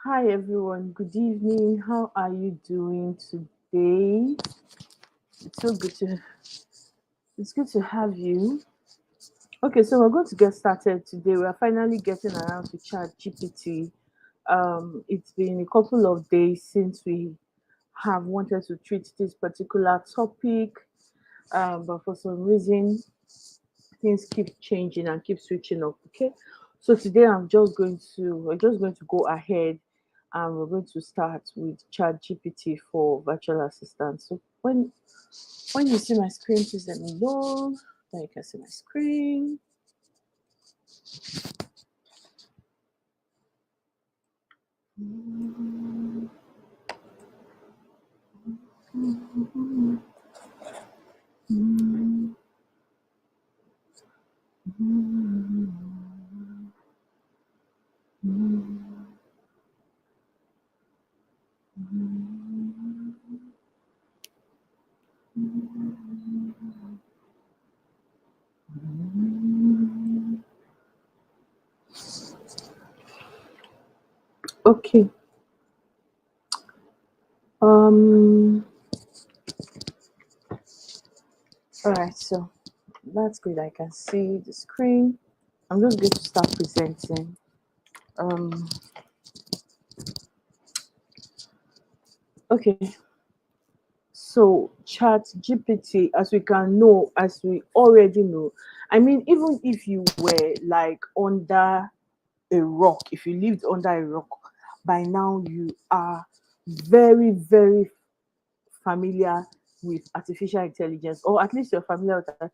Hi everyone, good evening. How are you doing today? It's so good to it's good to have you. Okay, so we're going to get started today. We are finally getting around to chat GPT. It's been a couple of days since we have wanted to treat this particular topic, but for some reason things keep changing and keep switching up. Okay, so today we're just going to go ahead and we're going to start with chat gpt for virtual assistant. So when you see my screen, please let me know that you can see my screen. Okay. um all right, so that's good. I can see the screen. I'm just going to start presenting. um okay, so chat gpt, as we already know, I mean, even if you were like under a rock, if you lived under a rock, by now you are very, very familiar with artificial intelligence, or at least you're familiar with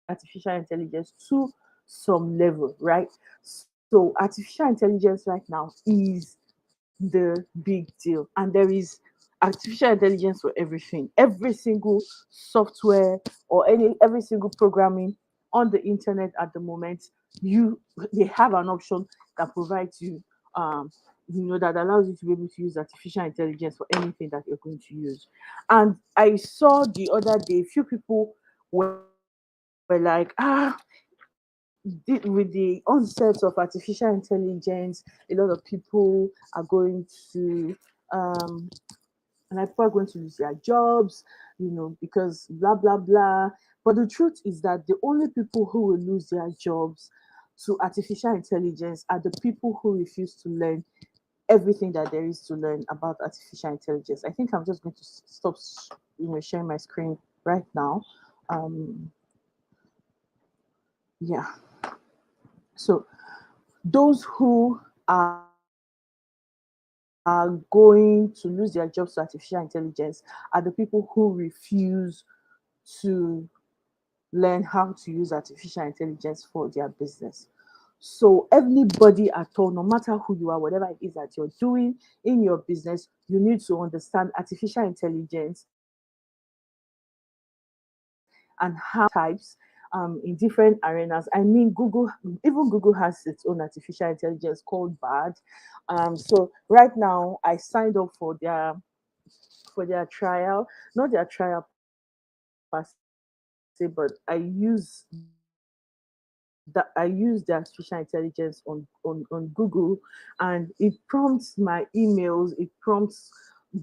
artificial intelligence to some level, right? So artificial intelligence right now is the big deal, and there is artificial intelligence for everything. Every single software or every single programming on the internet at the moment, you they have an option that provides you, that allows you to be able to use artificial intelligence for anything that you're going to use. And I saw the other day a few people were like, with the onset of artificial intelligence, a lot of people are going to and people are going to lose their jobs, because blah blah blah. But the truth is that the only people who will lose their jobs to artificial intelligence are the people who refuse to learn everything that there is to learn about artificial intelligence. I think I'm just going to stop, sharing my screen right now. Um, yeah. So those who are going to lose their jobs to artificial intelligence are the people who refuse to learn how to use artificial intelligence for their business. So everybody at all, no matter who you are, whatever it is that you're doing in your business, you need to understand artificial intelligence and how types in different arenas. I mean, even Google has its own artificial intelligence called Bard. So right now, I signed up for their trial, not their trial per se, but I use the artificial intelligence on Google, and it prompts my emails, it prompts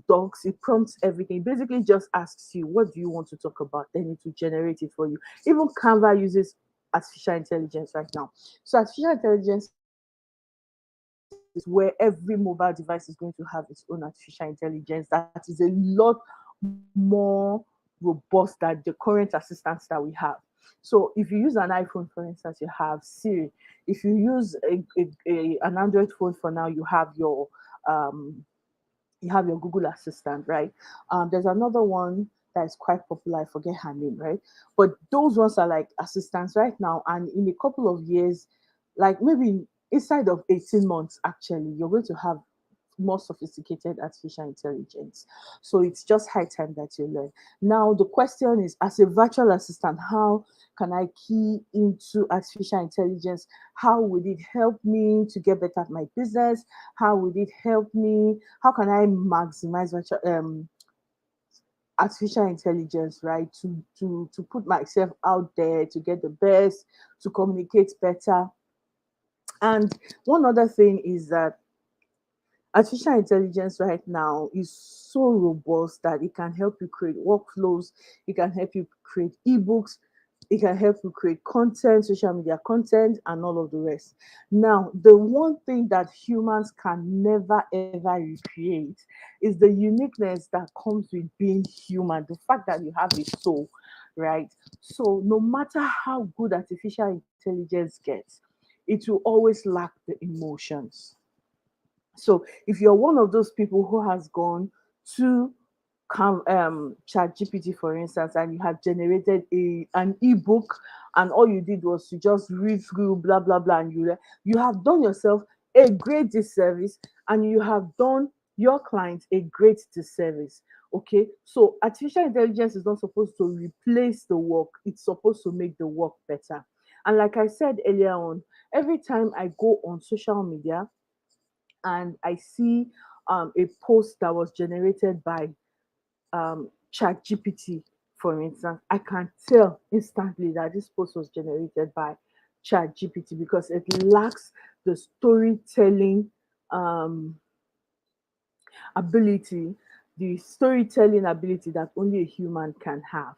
docs, it prompts everything. It basically just asks you, what do you want to talk about? Then it will generate it for you. Even Canva uses artificial intelligence right now. So artificial intelligence is where every mobile device is going to have its own artificial intelligence. That is a lot more robust than the current assistants that we have. So if you use an iPhone, for instance, you have Siri. If you use an Android phone for now, you have your Google Assistant, right? There's another one that is quite popular. I forget her name, right? But those ones are like assistants right now, and in a couple of years, like maybe inside of 18 months, actually, you're going to have more sophisticated artificial intelligence. So it's just high time that you learn. Now, the question is, as a virtual assistant, how can I key into artificial intelligence? How would it help me to get better at my business? How would it help me? How can I maximize artificial intelligence, right? To put myself out there, to get the best, to communicate better. And one other thing is that artificial intelligence right now is so robust that it can help you create workflows, it can help you create ebooks, it can help you create content, social media content, and all of the rest. Now, the one thing that humans can never ever recreate is the uniqueness that comes with being human, the fact that you have a soul, right? So, no matter how good artificial intelligence gets, it will always lack the emotions. So if you're one of those people who has gone to chat GPT, for instance, and you have generated an ebook, and all you did was to just read through blah blah blah, and you have done yourself a great disservice, and you have done your client a great disservice. Okay, so artificial intelligence is not supposed to replace the work, it's supposed to make the work better. And like I said earlier on, every time I go on social media and I see a post that was generated by ChatGPT, for instance, I can tell instantly that this post was generated by ChatGPT because it lacks the storytelling um, ability, the storytelling ability that only a human can have.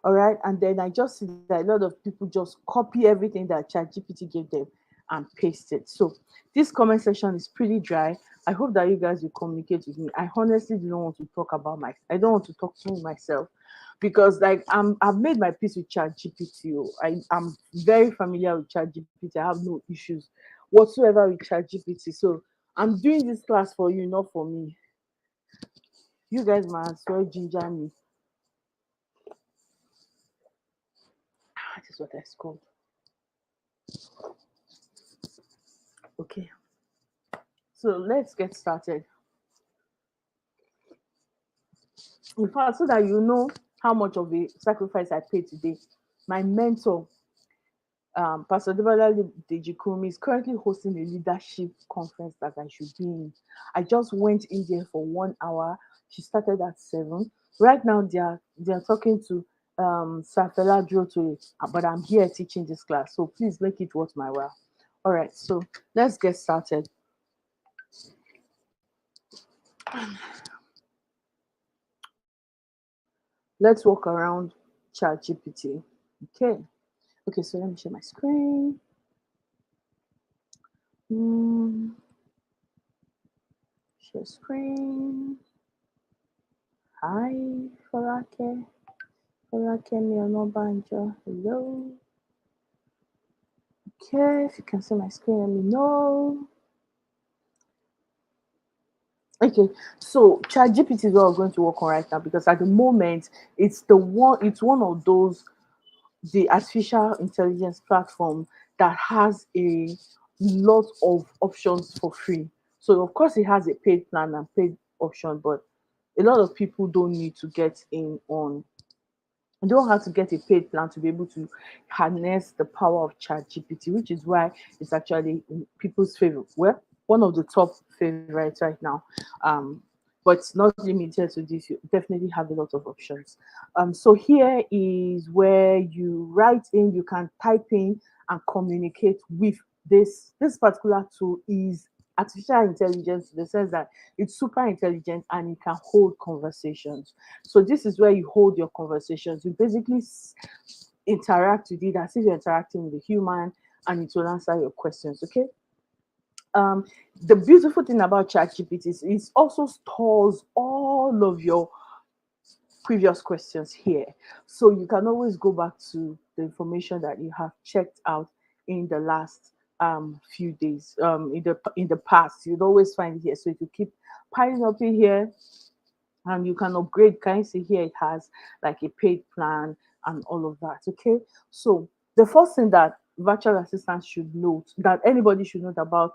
All right, and then I just see that a lot of people just copy everything that ChatGPT gave them and paste it. So this comment section is pretty dry. I hope that you guys will communicate with me. I honestly do not want to talk about I don't want to talk to myself because like I've made my peace with ChatGPT. I'm very familiar with ChatGPT. I have no issues whatsoever with ChatGPT. So I'm doing this class for you, not for me. You guys might as well ginger me. That is what it's called. Okay. So let's get started. In fact, so that you know how much of a sacrifice I paid today, my mentor, Pastor Debola Dejikumi, is currently hosting a leadership conference that I should be in. I just went in there for 1 hour. She started at 7. Right now, they are talking to Safela Droto, but I'm here teaching this class. So please make it worth my while. All right, so let's get started. Let's walk around ChatGPT. Okay. Okay, so let me share my screen. Mm, share screen. Hi, Falake. Falake Mionobanjo. Hello. Okay, if you can see my screen, let me know. Okay, so ChatGPT is what we're going to work on right now because at the moment it's one of those the artificial intelligence platform that has a lot of options for free. So of course it has a paid plan and paid option, but a lot of people don't need to get in on you don't have to get a paid plan to be able to harness the power of ChatGPT, which is why it's actually in people's favor. Well, one of the top favorites right now. Um, but not limited to this. You definitely have a lot of options. So here is where you write in, you can type in and communicate with this particular tool is artificial intelligence in the sense that it's super intelligent and it can hold conversations. So this is where you hold your conversations. You basically interact with it as if you're interacting with a human, and it will answer your questions. Okay. Um, the beautiful thing about ChatGPT is it also stores all of your previous questions here. So you can always go back to the information that you have checked out in the last few days, in the past. You'd always find it here. So if you keep piling up in here, and you can upgrade. Can you see here it has like a paid plan and all of that? Okay, so the first thing that virtual assistants should note, that anybody should note about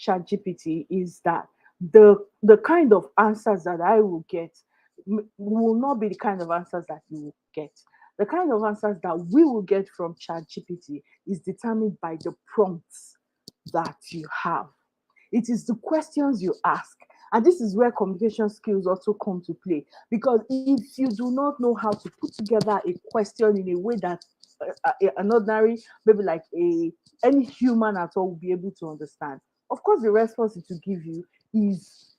ChatGPT, is that the kind of answers that I will get will not be the kind of answers that you will get. The kind of answers that we will get from ChatGPT is determined by the prompts that you have. It is the questions you ask. And this is where communication skills also come to play. Because if you do not know how to put together a question in a way that an ordinary, maybe like any human at all will be able to understand, of course the response it will give you is,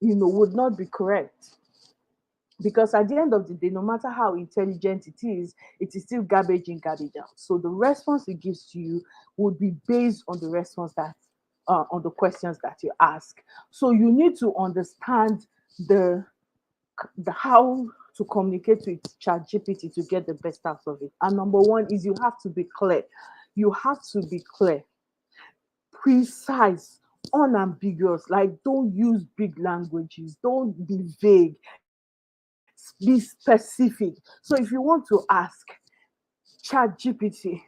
would not be correct, because at the end of the day, no matter how intelligent it is still garbage in, garbage out. So the response it gives to you would be based on the response that on the questions that you ask. So you need to understand the the how to communicate with ChatGPT to get the best out of it. And number one is you have to be clear. You have to be clear, precise, unambiguous. Like, don't use big languages, don't be vague, be specific. So if you want to ask ChatGPT,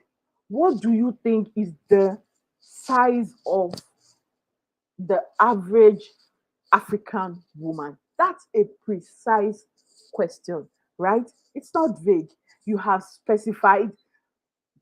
what do you think is the size of the average African woman? That's a precise question, right? It's not vague. You have specified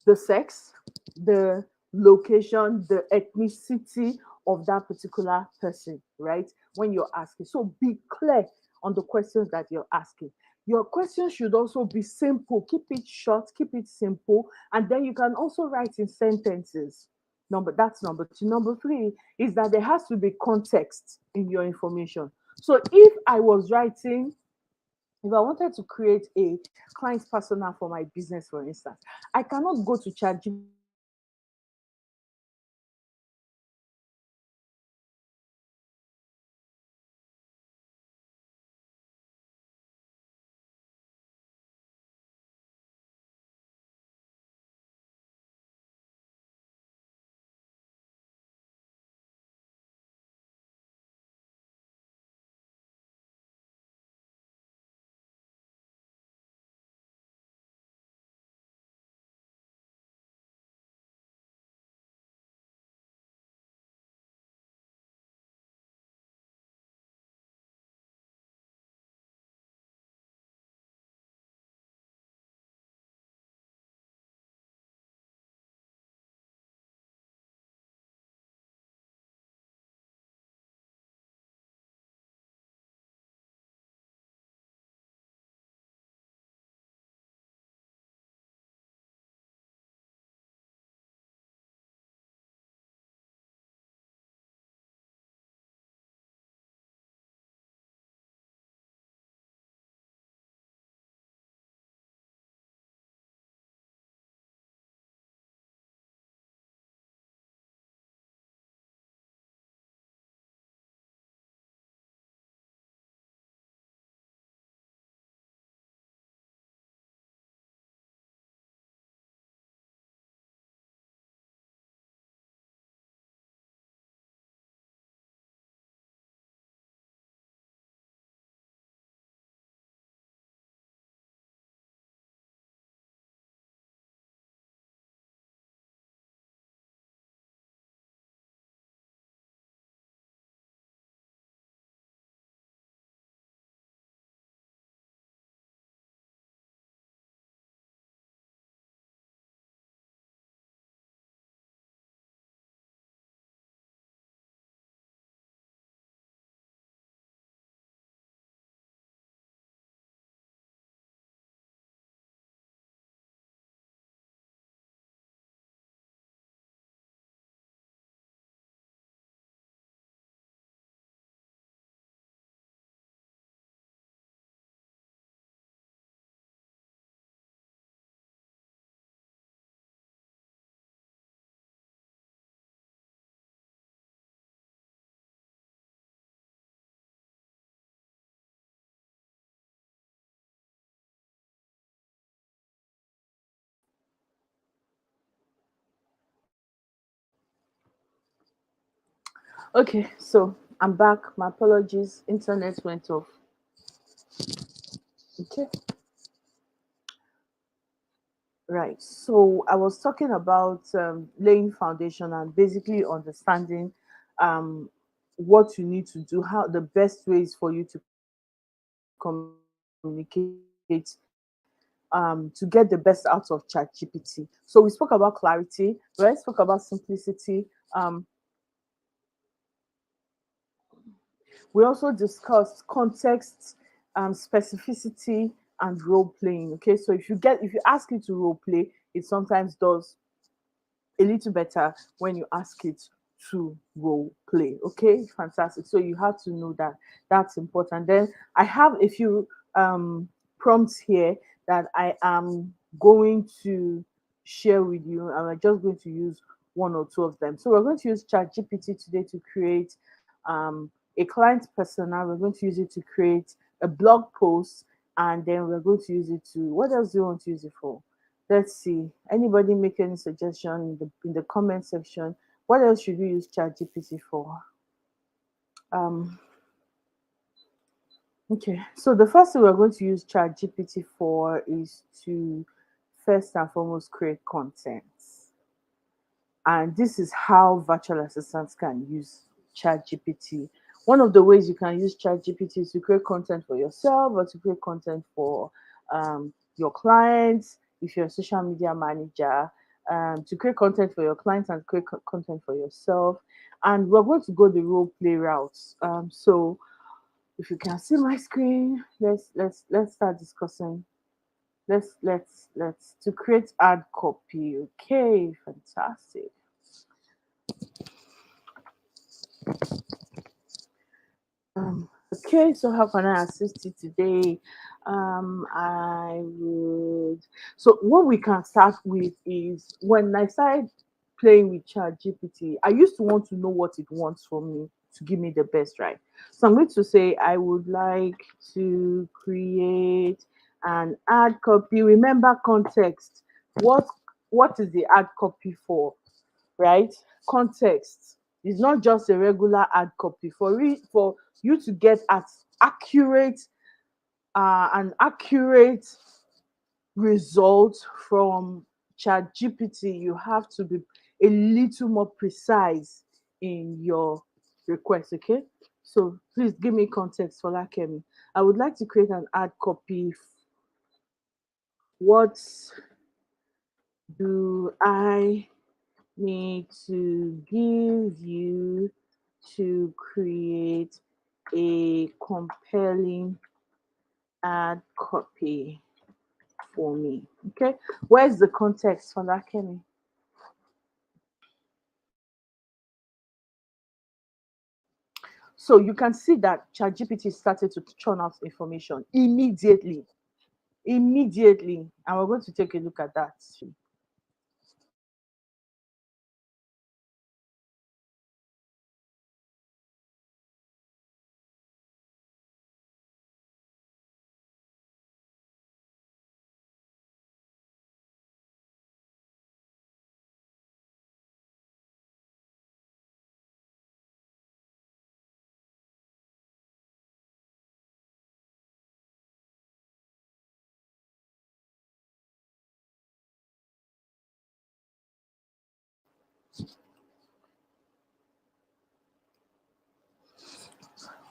the sex, the location, the ethnicity of that particular person, right? When you're asking. So be clear on the questions that you're asking. Your question should also be simple. Keep it short, keep it simple, and then you can also write in sentences. That's number two. Number three is that there has to be context in your information. So if I wanted to create a client persona for my business, for instance, I cannot go to ChatGPT and say, write me a Okay, so I'm back. My apologies. Internet went off. Okay, right. So I was talking about laying foundation and basically understanding um, what you need to do, how the best ways for you to communicate to get the best out of ChatGPT. So we spoke about clarity, right? Spoke about simplicity. We also discussed context, specificity, and role playing. Okay, so if you ask it to role play, it sometimes does a little better when you ask it to role play. Okay, fantastic. So you have to know that that's important. Then I have a few prompts here that I am going to share with you, and I'm just going to use one or two of them. So we're going to use ChatGPT today to create a client persona. We're going to use it to create a blog post, and then we're going to use it to, what else do you want to use it for? Let's see. Anybody make any suggestion in the comment section? What else should we use ChatGPT for? Um, okay, so the first thing we're going to use ChatGPT for is to first and foremost create content. And this is how virtual assistants can use ChatGPT. One of the ways you can use ChatGPT is to create content for yourself or to create content for your clients, if you're a social media manager, to create content for your clients and create content for yourself. And we're going to go the role play route. So if you can see my screen, let's start discussing. Let's to create ad copy. Okay, fantastic. Okay, so how can I assist you today? I would. So what we can start with is when I started playing with ChatGPT, I used to want to know what it wants from me to give me the best, right? So I'm going to say I would like to create an ad copy. Remember context. What what is the ad copy for? Right? Context is not just a regular ad copy. For you to get at accurate an accurate result from ChatGPT, you have to be a little more precise in your request. Okay, so please give me context for that, Kemi. I would like to create an ad copy. What do I need to give you to create a compelling ad copy for me? Okay, where's the context for that, Kenny? So you can see that ChatGPT started to churn out information immediately, immediately, and we're going to take a look at that.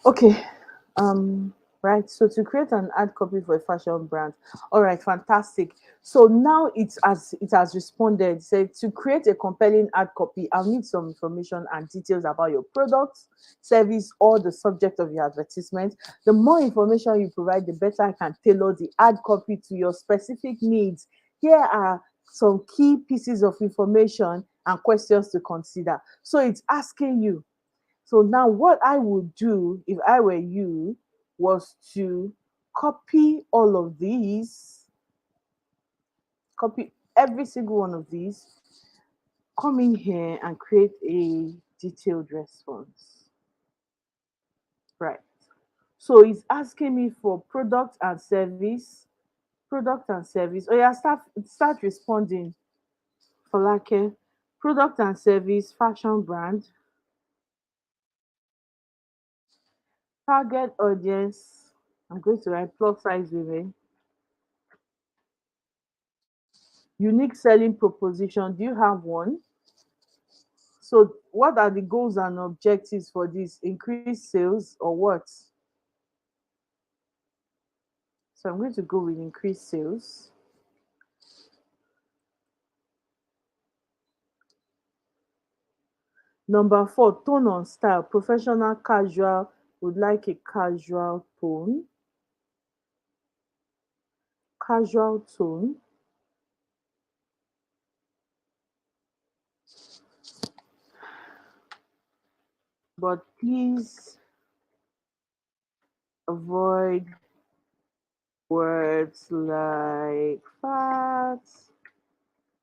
Okay. Um, right. So to create an ad copy for a fashion brand. All right, fantastic. So now it has responded. It said to create a compelling ad copy, I'll need some information and details about your product, service, or the subject of your advertisement. The more information you provide, the better I can tailor the ad copy to your specific needs. Here are some key pieces of information and questions to consider. So it's asking you, so now what I would do if I were you was to copy all of these, copy every single one of these, come in here and create a detailed response. Right. So it's asking me for product and service. Oh yeah, start responding for like a product and service, fashion brand, target audience. I'm going to write plus size women. Unique selling proposition. Do you have one? So, what are the goals and objectives for this? Increase sales or what? So, I'm going to go with increase sales. Number four, tone on style. Professional, casual. Would like a casual tone. Casual tone. but please avoid words like fat,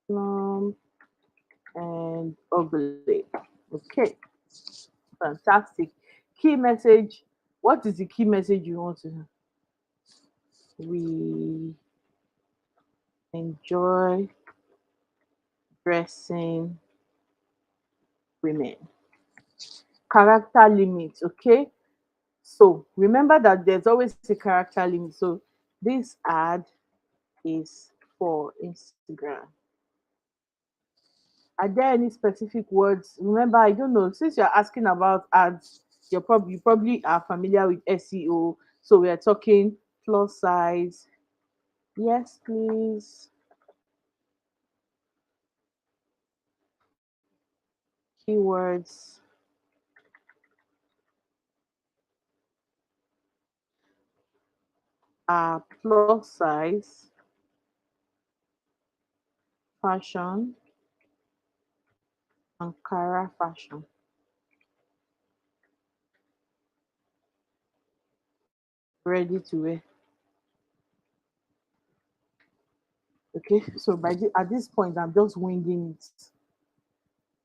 plump, and ugly. Okay, fantastic. Key message. What is the key message you want to? We enjoy dressing women. Character limit. Okay, so remember that there's always a character limit. So this ad is for Instagram. Are there any specific words? Remember, I don't know. Since you're asking about ads, you probably are familiar with SEO. So we are talking plus size. Yes, please. Keywords are plus size, fashion, Ankara fashion, ready to wear. Okay, so at this point, I'm just winging it.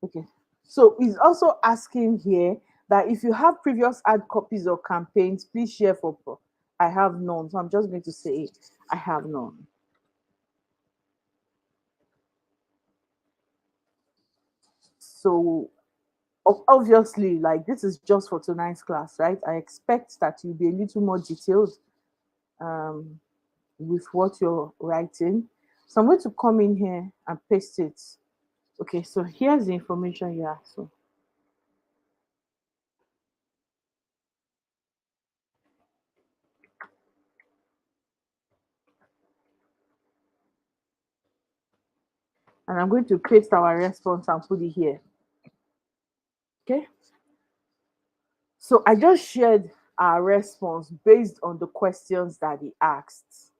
Okay. So he's also asking here that if you have previous ad copies or campaigns, please share for I have none. So I'm just going to say I have none. So obviously, like this is just for tonight's class, right? I expect that you'll be a little more detailed um, with what you're writing. So I'm going to come in here and paste it. Okay, so here's the information you asked. So, and I'm going to paste our response and put it here. Okay. So I just shared our response based on the questions that he asked,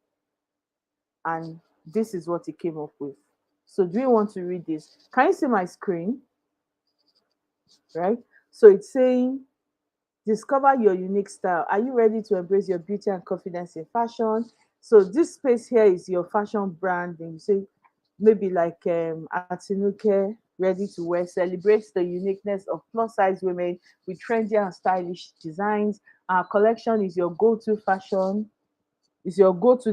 and this is what he came up with. So do you want to read this? Can you see my screen? Right? So it's saying, discover your unique style. Are you ready to embrace your beauty and confidence in fashion? So this space here is your fashion brand, and you say maybe like Atinuke, ready to wear, celebrates the uniqueness of plus size women with trendy and stylish designs. Our collection is your go-to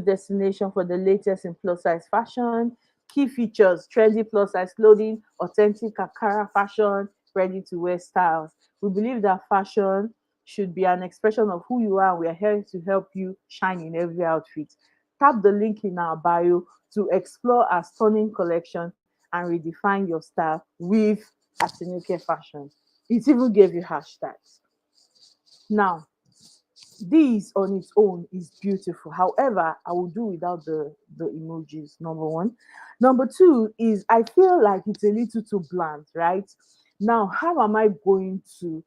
destination for the latest in plus size fashion. Key features: trendy plus size clothing, authentic Akara fashion, ready to wear styles. We believe that fashion should be an expression of who you are. We are here to help you shine in every outfit. Tap the link in our bio to explore our stunning collection and redefine your style with Atinuke fashion. It even gave you hashtags. Now, this on its own is beautiful. However, I will do without the emojis. Number one. Number two is I feel like it's a little too bland, right? Now, how am I going to,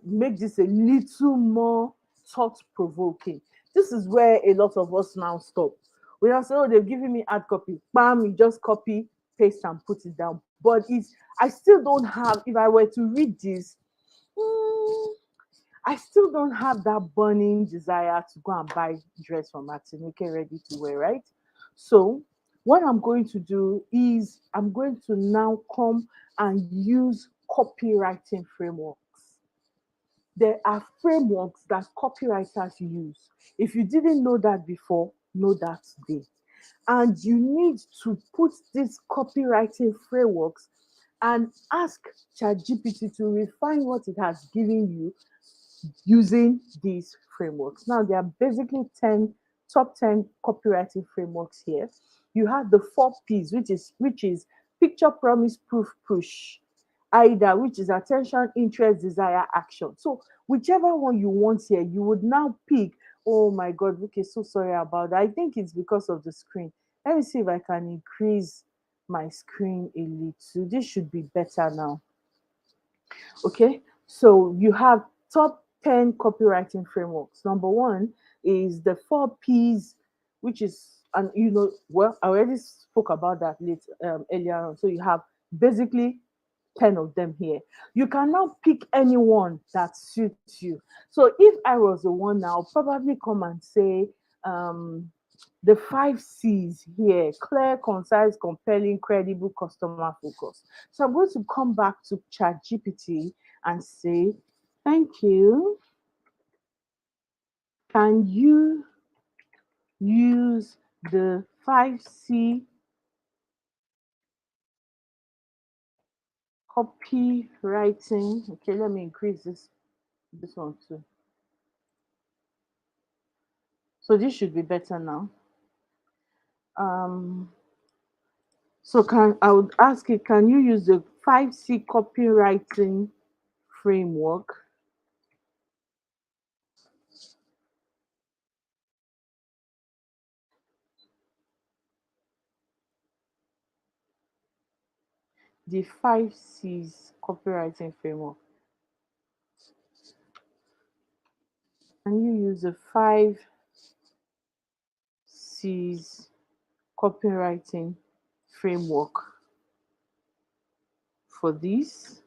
make this a little more thought provoking? This is where a lot of us now stop. We are saying, oh, they've given me ad copy. Bam, you just copy, paste, and put it down. But it's I still don't have, if I were to read this, mm, I still don't have that burning desire to go and buy dress from Martinique ready to wear, right? So what I'm going to do is I'm going to now come and use copywriting frameworks. There are frameworks that copywriters use. If you didn't know that before, know that today. And you need to put these copywriting frameworks and ask ChatGPT to refine what it has given you using these frameworks. Now, there are basically 10 top 10 copywriting frameworks here. You have the 4 P's, which is picture, promise, proof, push. AIDA, which is attention, interest, desire, action. So whichever one you want here, you would now pick. Oh my God, okay, so sorry about that. I think it's because of the screen. Let me see if I can increase my screen a little. This should be better now. Okay, so you have top 10 copywriting frameworks. Number one is the 4 P's, which is, and well, I already spoke about that earlier on. So you have basically 10 of them here. You cannot pick anyone that suits you. So if I was the one, I'll probably come and say, um, the 5 C's here: clear, concise, compelling, credible, customer focus. So I'm going to come back to ChatGPT and say, thank you. Can you use the 5C copywriting? Okay, let me increase this one too. So this should be better now. Um, so can I would ask it, can you use the 5C copywriting framework? The 5C's copywriting framework. Can you use the 5C's copywriting framework for this?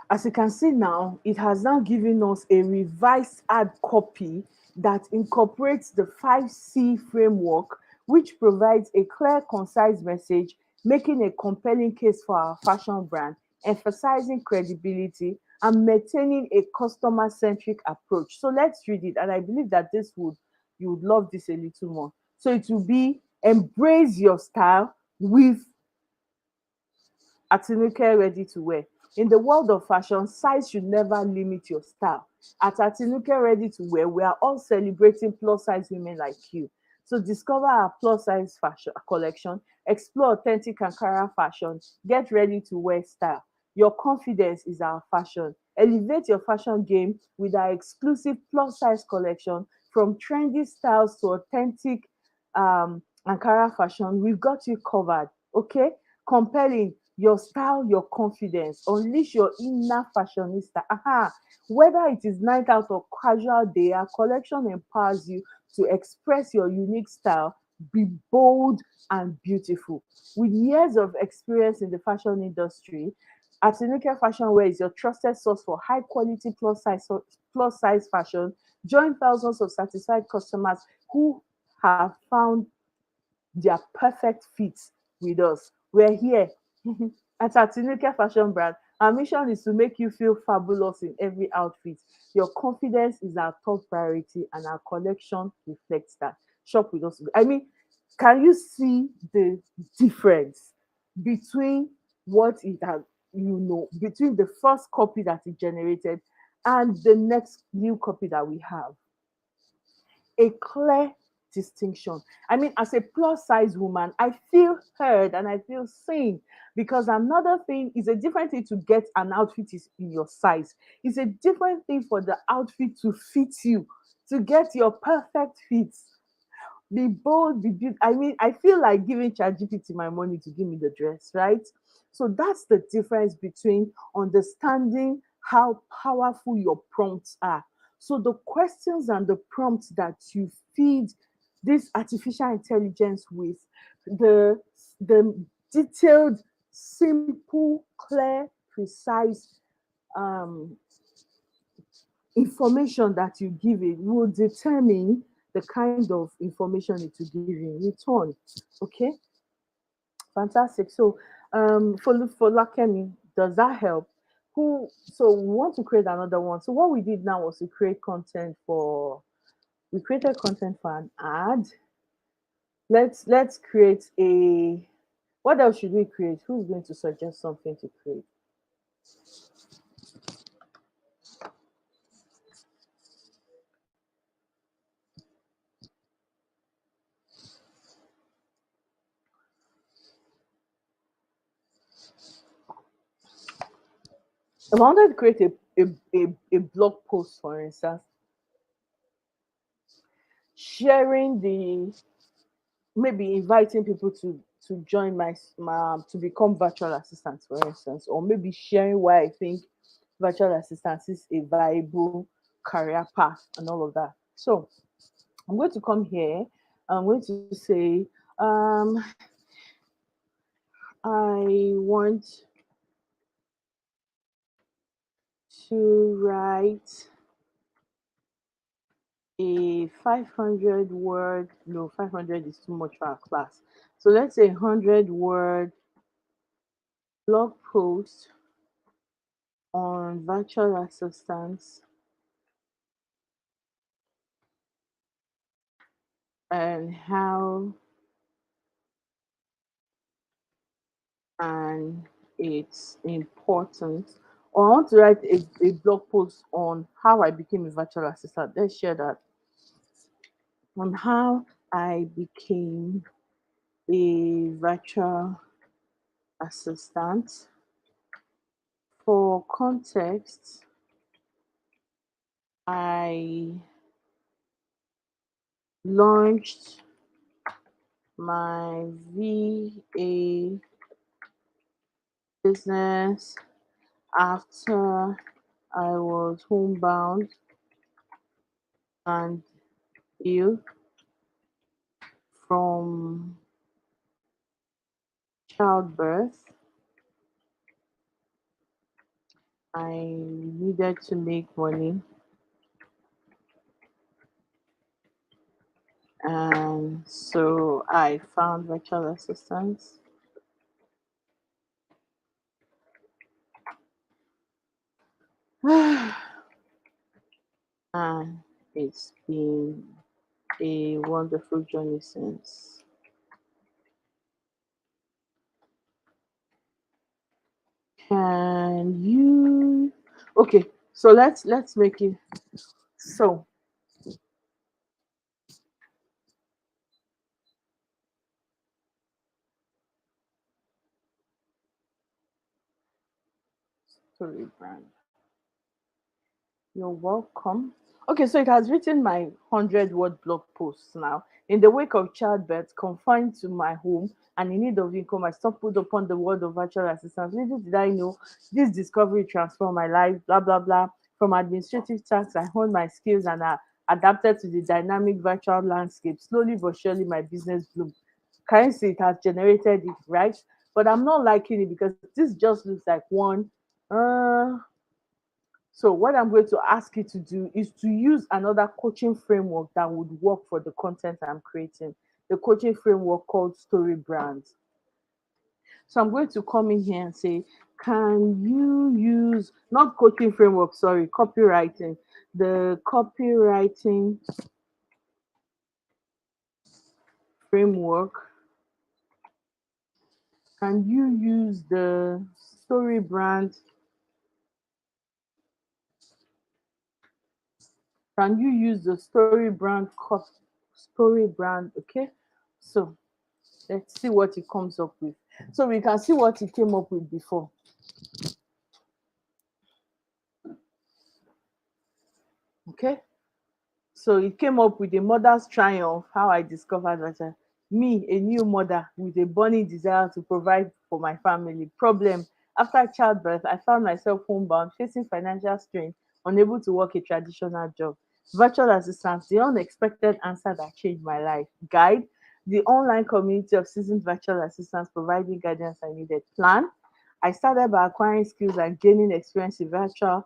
As you can see now, it has now given us a revised hard copy that incorporates the 5C framework, which provides a clear, concise message, making a compelling case for our fashion brand, emphasizing credibility, and maintaining a customer centric approach. So let's read it. And I believe that you would love this a little more. So it will be: embrace your style with Atinuke ready to wear. In the world of fashion, size should never limit your style. At Atinuke ready to wear, we are all celebrating plus size women like you. So discover our plus size fashion collection, explore authentic Ankara fashion, get ready to wear style. Your confidence is our fashion. Elevate your fashion game with our exclusive plus size collection. From trendy styles to authentic Ankara fashion, we've got you covered. Okay? Compelling, your style, your confidence. Unleash your inner fashionista. Aha. Whether it is night out or casual day, our collection empowers you to express your unique style, be bold and beautiful. With years of experience in the fashion industry, Atinuke Fashion Wear is your trusted source for high quality plus size fashion. Join thousands of satisfied customers who have found their perfect fit with us. We're here at Atinuke Fashion Brand. Our mission is to make you feel fabulous in every outfit. Your confidence is our top priority, and our collection reflects that. Shop with us. I mean, can you see the difference between what it has, between the first copy that it generated and the next new copy that we have? A clear distinction. I mean, as a plus size woman, I feel heard and I feel seen, because another thing is a different thing to get an outfit is in your size. It's a different thing for the outfit to fit you, to get your perfect fit. Be bold, be beautiful. I mean, I feel like giving ChatGPT my money to give me the dress, right? So that's the difference between understanding how powerful your prompts are. So the questions and the prompts that you feed this artificial intelligence with, the detailed, simple, clear, precise um, information that you give it will determine the kind of information it will give in return. Okay, fantastic. So, for Lakemi, does that help? Who? So we want to create another one. So what we did now was to create content for. We created content for an ad. Let's create a. What else should we create? Who's going to suggest something to create? If I wanted to create a blog post, for instance, sharing the, maybe inviting people to join my to become virtual assistants, for instance, or maybe sharing why I think virtual assistants is a viable career path and all of that. So I'm going to come here. I'm going to say, um, I want to write a 500 word, no, 500 is too much for our class. So let's say 100-word blog post on virtual assistants and how and its importance. Or I want to write a blog post on how I became a virtual assistant. Let's share that on how I became a virtual assistant. For context, I launched my VA business after I was homebound and ill from childbirth. I needed to make money, and so I found virtual assistants. And it's been a wonderful journey since. Can you? Okay, so let's make it. So story brand. You're welcome. Okay, so it has written my 100-word blog posts now. In the wake of childbirth, confined to my home and in need of income, I stumbled upon the world of virtual assistance. Little did I know this discovery transformed my life, blah, blah, blah. From administrative tasks, I honed my skills and adapted to the dynamic virtual landscape. Slowly but surely, my business bloomed. Currency, it has generated it, right? But I'm not liking it because this just looks like one. Uh, so what I'm going to ask you to do is to use another coaching framework that would work for the content I'm creating. The coaching framework called Story Brands. So I'm going to come in here and say, can you use not coaching framework, sorry, copywriting. The copywriting framework. Can you use the story brand? Can you use the story brand? Okay. So let's see what it comes up with. So we can see what it came up with before. Okay. So it came up with a mother's triumph, how I discovered that me, a new mother with a burning desire to provide for my family. Problem, after childbirth, I found myself homebound, facing financial strain, unable to work a traditional job. Virtual assistance, the unexpected answer that changed my life. Guide, the online community of seasoned virtual assistants providing guidance I needed. Plan, I started by acquiring skills and gaining experience in virtual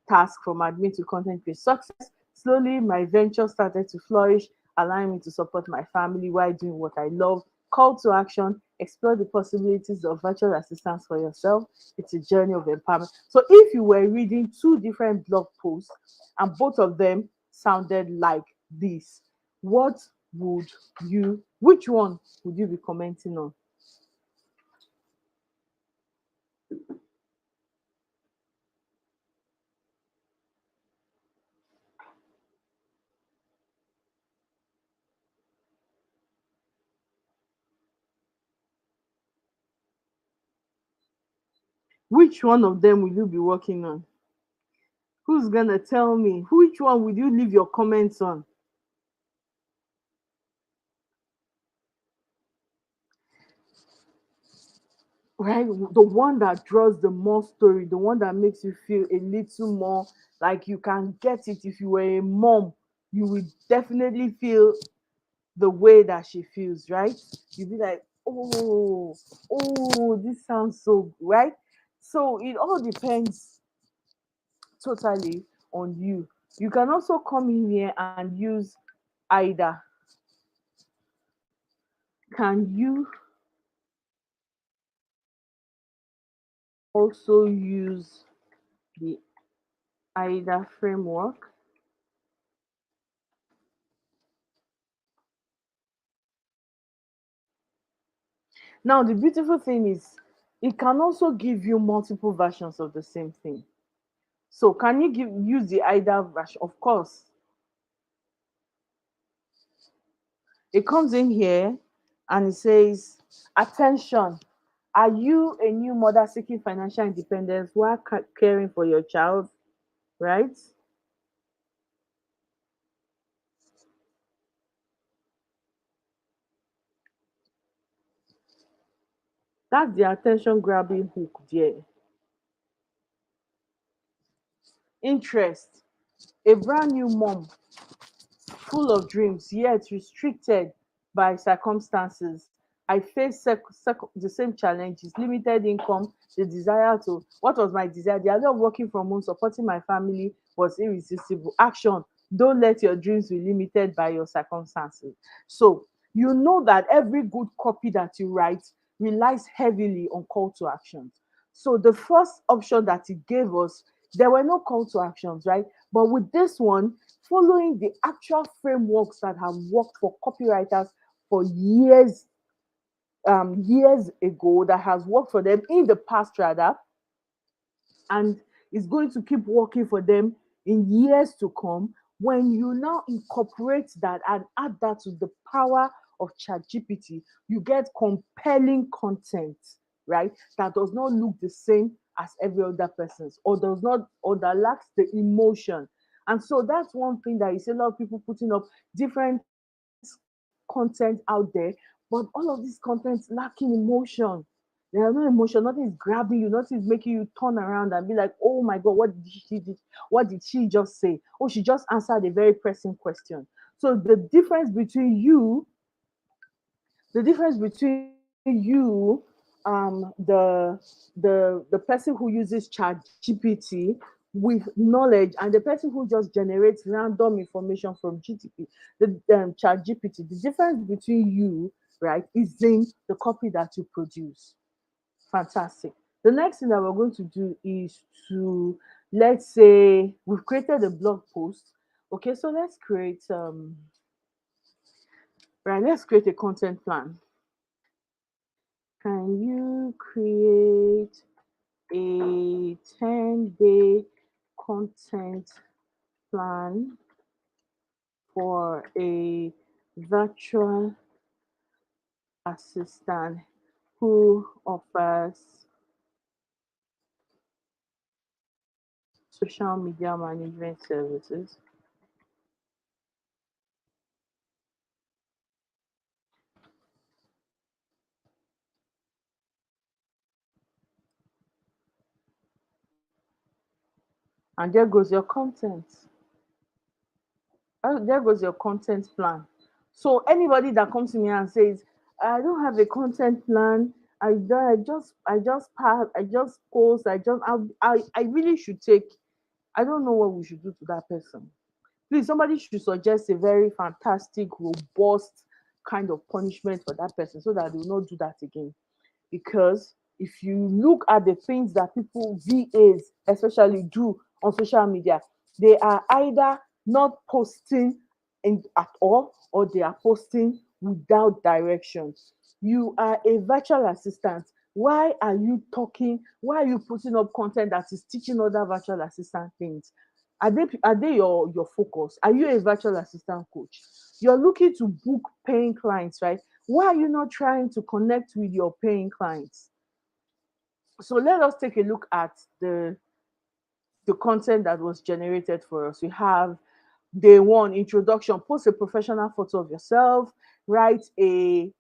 task from admin to content creation. Success, slowly my venture started to flourish, allowing me to support my family while doing what I love. Call to action, explore the possibilities of virtual assistance for yourself. It's a journey of empowerment. So if you were reading two different blog posts and both of them sounded like this, what would which one would you be commenting on? Which one of them will you be working on? Who's gonna tell me? Which one would you leave your comments on? right? The one that draws the more story, the one that makes you feel a little more like you can get it. If you were a mom, you would definitely feel the way that she feels, right? You'd be like, oh, this sounds so right. So it all depends totally on you. You can also come in here and use either. Can you also use the either framework? Now, the beautiful thing is it can also give you multiple versions of the same thing. So, can you use the either version? Of course, it comes in here and it says, attention, are you a new mother seeking financial independence while caring for your child? Right? That's the attention grabbing hook there. Interest. A brand new mom, full of dreams, yet restricted by circumstances. I faced the same challenges, limited income, the desire to, what was my desire? The idea of working from home, supporting my family was irresistible. Action, don't let your dreams be limited by your circumstances. So, you know that every good copy that you write relies heavily on call to actions. So, the first option that it gave us, there were no call to actions, right? But with this one, following the actual frameworks that have worked for copywriters for years, years ago, that has worked for them in the past rather, and is going to keep working for them in years to come. When you now incorporate that and add that to the power of ChatGPT, you get compelling content, right? That does not look the same as every other person's, or does not, or that lacks the emotion. And so that's one thing that you see a lot of people putting up different content out there, but all of this content lacking emotion. There are no emotion, nothing is grabbing you, nothing is making you turn around and be like, oh my god, what did she just say? Oh, she just answered a very pressing question. So the difference between you, the person who uses chat gpt with knowledge, and the person who just generates random information from gtp the chat gpt, the difference between you, right, is in the copy that you produce. Fantastic. The next thing that we're going to do is to, let's say we've created a blog post. Okay, so let's create a content plan. Can you create a 10-day content plan for a virtual assistant who offers social media management services? And there goes your content. There goes your content plan. So anybody that comes to me and says, I don't have a content plan, I just post, I really should take, I don't know what we should do to that person. Please, somebody should suggest a very fantastic, robust kind of punishment for that person so that they will not do that again. Because if you look at the things that people, VAs especially, do on social media, they are either not posting at all, or they are posting without direction. You are a virtual assistant. Why are you talking? Why are you putting up content that is teaching other virtual assistant things? Are they your focus? Are you a virtual assistant coach? You're looking to book paying clients, right? Why are you not trying to connect with your paying clients? So let us take a look at the content that was generated for us. We have day one, introduction, post a professional photo of yourself, write a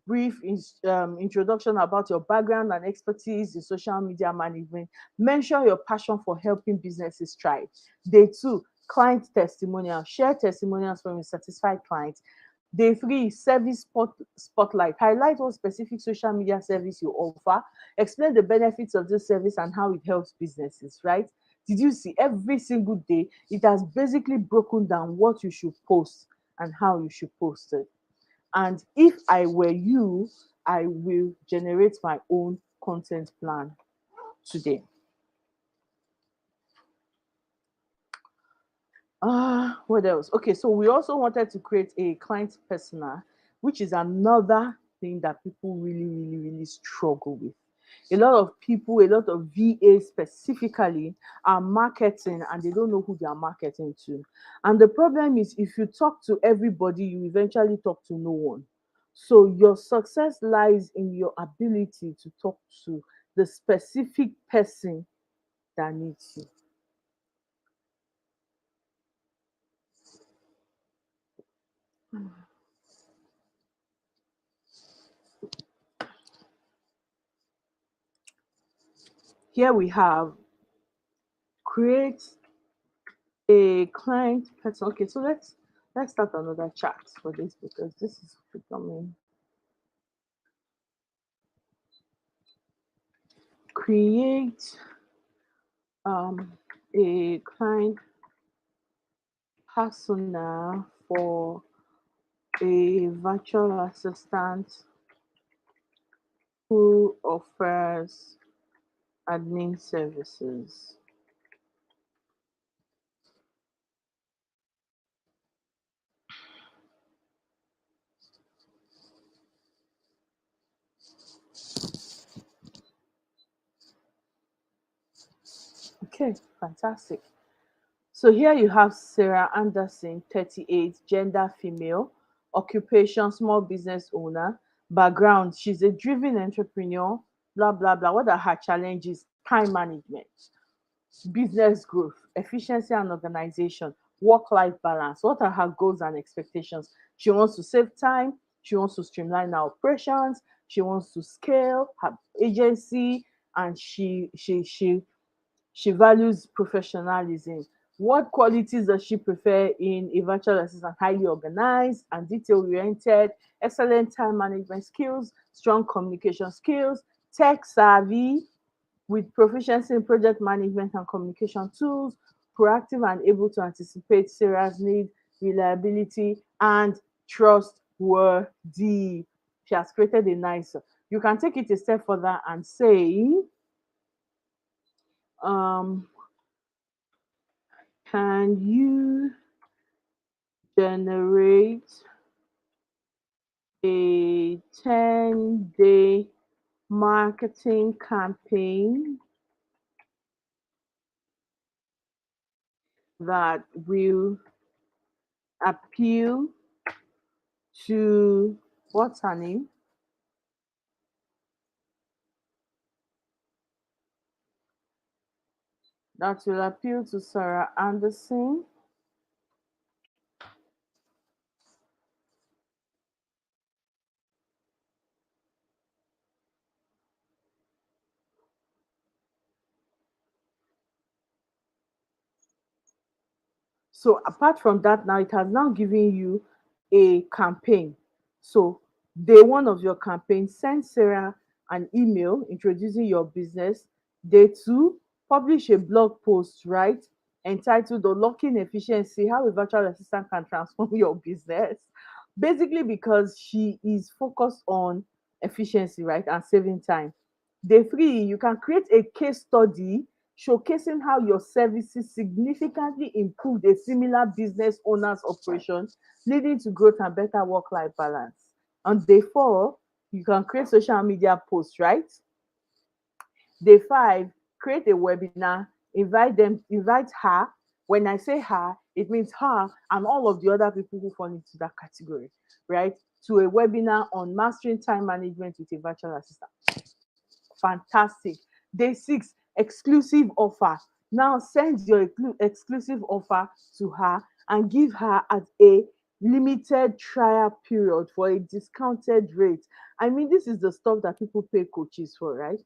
brief introduction about your background and expertise in social media management. Mention your passion for helping businesses thrive. Day two, client testimonial. Share testimonials from a satisfied client. Day three, spotlight. Highlight what specific social media service you offer. Explain the benefits of this service and how it helps businesses, right? Did you see every single day? It has basically broken down what you should post and how you should post it. And if I were you, I will generate my own content plan today. What else? Okay, so we also wanted to create a client persona, which is another thing that people really, really, really struggle with. A lot of people, a lot of VAs specifically, are marketing and they don't know who they are marketing to. And the problem is, if you talk to everybody, you eventually talk to no one. So your success lies in your ability to talk to the specific person that needs you. Here we have create a client person. Okay, so let's start another chat for this because this is becoming create a client persona for a virtual assistant who offers admin services. Okay, fantastic. So here you have Sarah Anderson, 38, gender female, occupation small business owner, background she's a driven entrepreneur, blah blah blah. What are her challenges? Time management, business growth, efficiency and organization, work life balance. What are her goals and expectations? She wants to save time, she wants to streamline her operations, she wants to scale her agency, and she values professionalism. What qualities does she prefer in a virtual assistant? Highly organized and detail oriented, excellent time management skills, strong communication skills, tech savvy with proficiency in project management and communication tools, proactive and able to anticipate Sarah's need, reliability, and trustworthy. She has created a nice. You can take it a step further and say, um, can you generate a 10-day marketing campaign that will appeal to what's her name? That will appeal to Sarah Anderson. So apart from that, now it has now given you a campaign. So day one of your campaign, send Sarah an email introducing your business. Day two, publish a blog post, right? Entitled Unlocking Efficiency, How a Virtual Assistant Can Transform Your Business. Basically, because she is focused on efficiency, right? And saving time. Day three, you can create a case study showcasing how your services significantly improved a similar business owner's operation, leading to growth and better work-life balance. On day four, you can create social media posts, right? Day five, create a webinar, invite her. When I say her, it means her and all of the other people who fall into that category, right? To a webinar on mastering time management with a virtual assistant. Fantastic. Day six, exclusive offer. Now send your exclusive offer to her and give her as a limited trial period for a discounted rate. I mean, this is the stuff that people pay coaches for, right?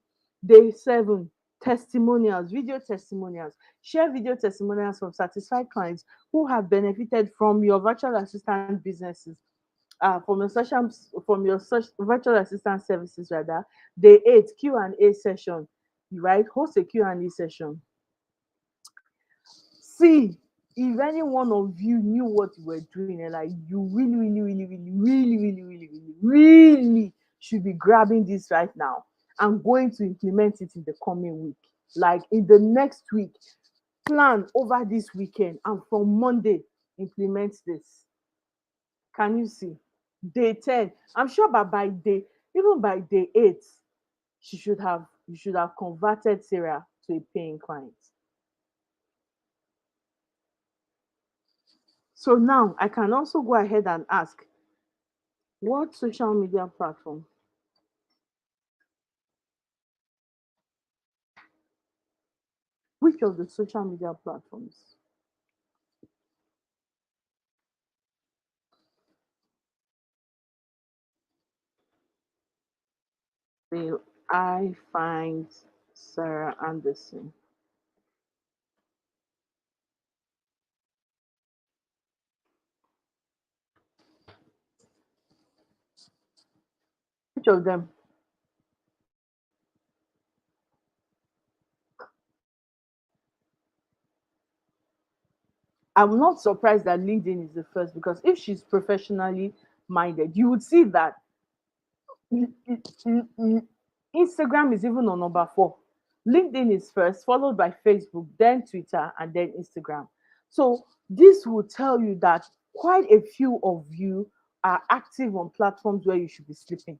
Day 7, testimonials, video testimonials. Share video testimonials from satisfied clients who have benefited from your virtual assistant businesses, from your social, from your virtual assistant services rather. Day 8, Q&A session, right? Host a Q&A session. See, if any one of you knew what you were doing, and like you really, really, really, really, really, really, really, really, really should be grabbing this right now. I'm going to implement it in the coming week. Like in the next week, plan over this weekend, and from Monday, implement this. Can you see? Day 10. I'm sure by day, even by day 8, you should have converted Sarah to a paying client. So now I can also go ahead and ask, what social media platform? Which of the social media platforms will I find Sarah Anderson? Which of them? I'm not surprised that LinkedIn is the first, because if she's professionally minded, you would see that Instagram is even on number 4. LinkedIn is first, followed by Facebook, then Twitter, and then Instagram. So this will tell you that quite a few of you are active on platforms where you should be sleeping.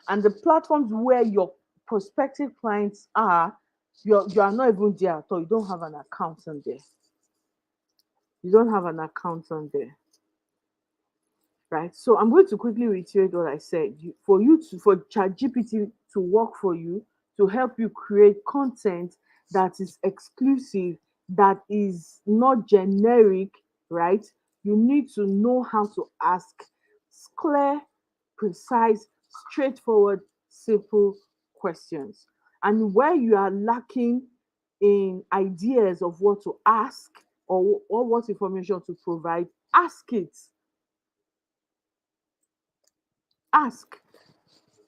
And the platforms where your prospective clients are, you are not even there at all. You don't have an account on there. You don't have an account on there. Right? So I'm going to quickly reiterate what I said. For ChatGPT to work for you, to help you create content that is exclusive, that is not generic, right? You need to know how to ask clear, precise, straightforward, simple questions. And where you are lacking in ideas of what to ask, or what information to provide, ask it. Ask.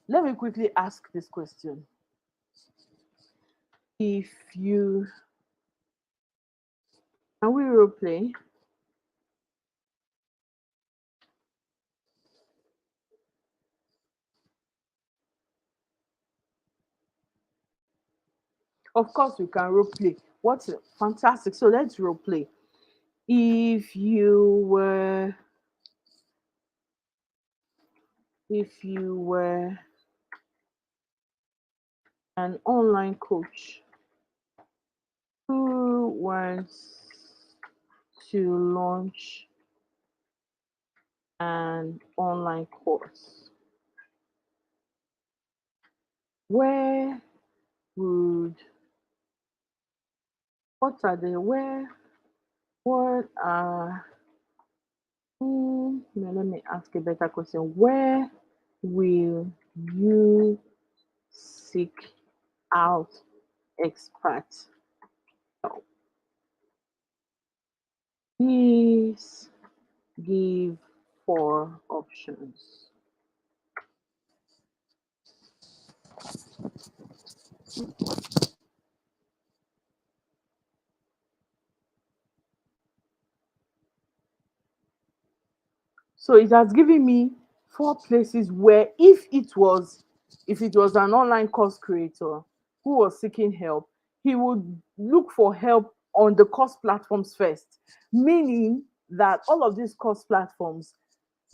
Let me quickly ask this question. If you Can we role play? Of course, we can role play. What's fantastic? So let's role play. If you were, if you were an online coach who wants to launch an online course, where would what are the where what are now let me ask a better question. Where will you seek out expert help? Please give 4 options. So it has given me 4 places where, if it was an online course creator who was seeking help, he would look for help on the course platforms first. Meaning that all of these course platforms,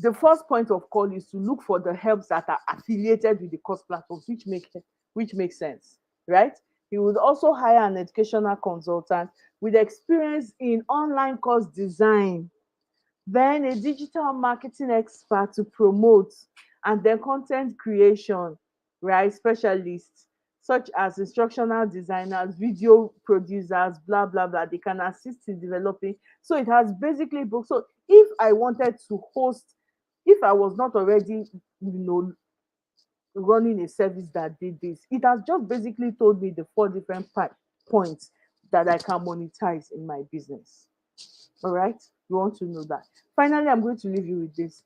the first point of call is to look for the helps that are affiliated with the course platforms, which makes sense, right? He would also hire an educational consultant with experience in online course design, then a digital marketing expert to promote, and then content creation, right? Specialists, such as instructional designers, video producers, blah blah blah. They can assist in developing. So it has basically booked. So if I wanted to host, if I was not already, running a service that did this, it has just basically told me the four different points that I can monetize in my business. All right, you want to know that. Finally, I'm going to leave you with this.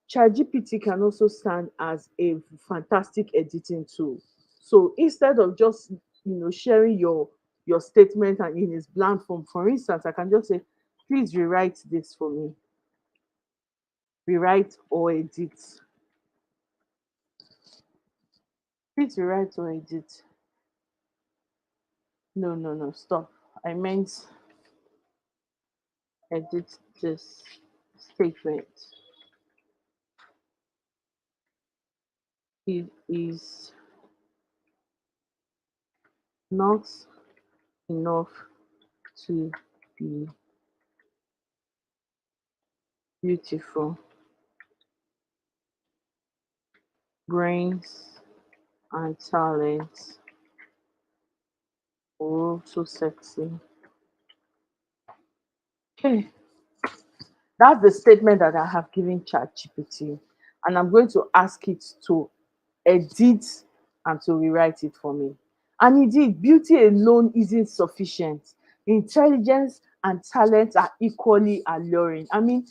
ChatGPT can also stand as a fantastic editing tool. So instead of just sharing your statement and in its blank form, for instance, I can just say, please rewrite this for me. Rewrite or edit. Please rewrite or edit. No, no, no, stop. I meant edit this statement. It is not enough to be beautiful. Brains and talent. Oh, so sexy. Okay, that's the statement that I have given ChatGPT, and I'm going to ask it to edit and to rewrite it for me. And indeed, beauty alone isn't sufficient. Intelligence and talent are equally alluring. I mean,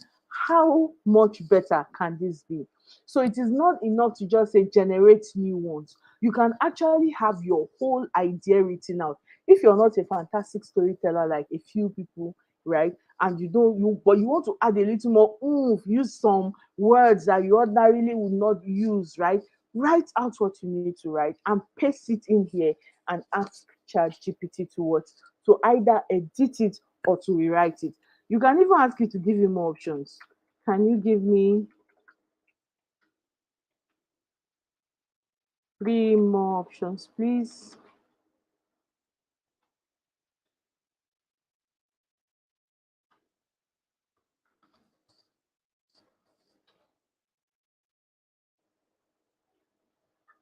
how much better can this be? So it is not enough to just say generate new ones. You can actually have your whole idea written out. If you're not a fantastic storyteller like a few people, right? And you don't you but you want to add a little more use some words that you ordinarily would not use, right? Write out what you need to write and paste it in here and ask ChatGPT to what? To either edit it or to rewrite it. You can even ask it to give you more options. Can you give me three more options, please?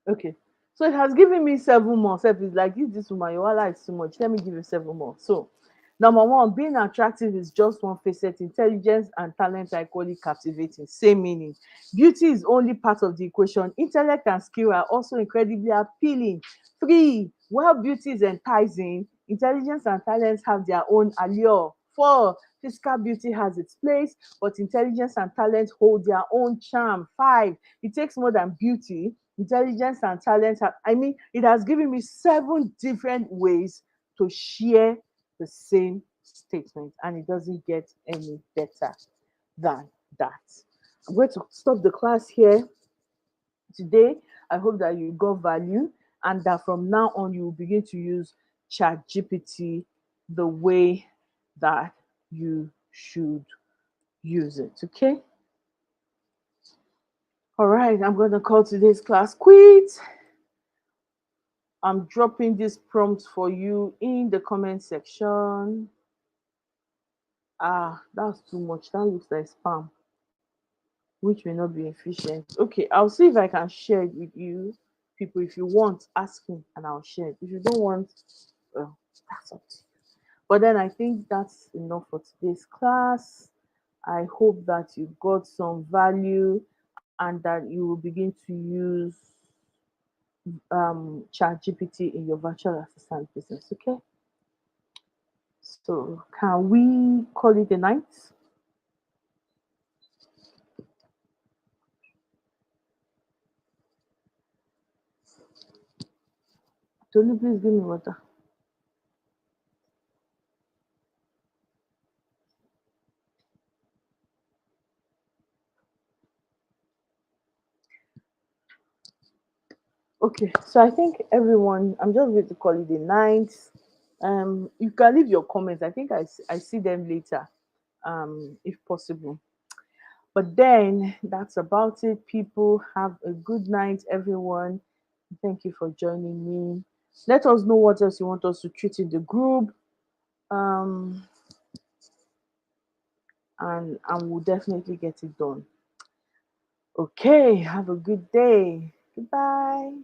Okay. So it has given me seven more. So it's like, this woman, your wallet is too much. Let me give you seven more. So, number one, being attractive is just one facet. Intelligence and talent are equally captivating. Same meaning. Beauty is only part of the equation. Intellect and skill are also incredibly appealing. Three, while beauty is enticing, intelligence and talents have their own allure. Four, physical beauty has its place, but intelligence and talent hold their own charm. Five, it takes more than beauty. Intelligence and talent have, I mean, it has given me seven different ways to share the same statement, and it doesn't get any better than that. I'm going to stop the class here today. I hope that you got value and that from now on you will begin to use ChatGPT the way that you should use it. Okay. All right. I'm going to call today's class quit. I'm dropping this prompt for you in the comment section. Ah, that's too much. That looks like spam, which may not be efficient. Okay, I'll see if I can share it with you people. If you want, ask me and I'll share it. If you don't want, well, that's up to you. But then I think that's enough for today's class. I hope that you got some value and that you will begin to use ChatGPT in your virtual assistant business. Okay. So can we call it a night? Tony, please give me water. Okay, so I think everyone, I'm just going to call it a night. You can leave your comments. I think I see them later, if possible. But then that's about it. People have a good night, everyone. Thank you for joining me. Let us know what else you want us to treat in the group. Um, and we'll definitely get it done. Okay, have a good day. Goodbye.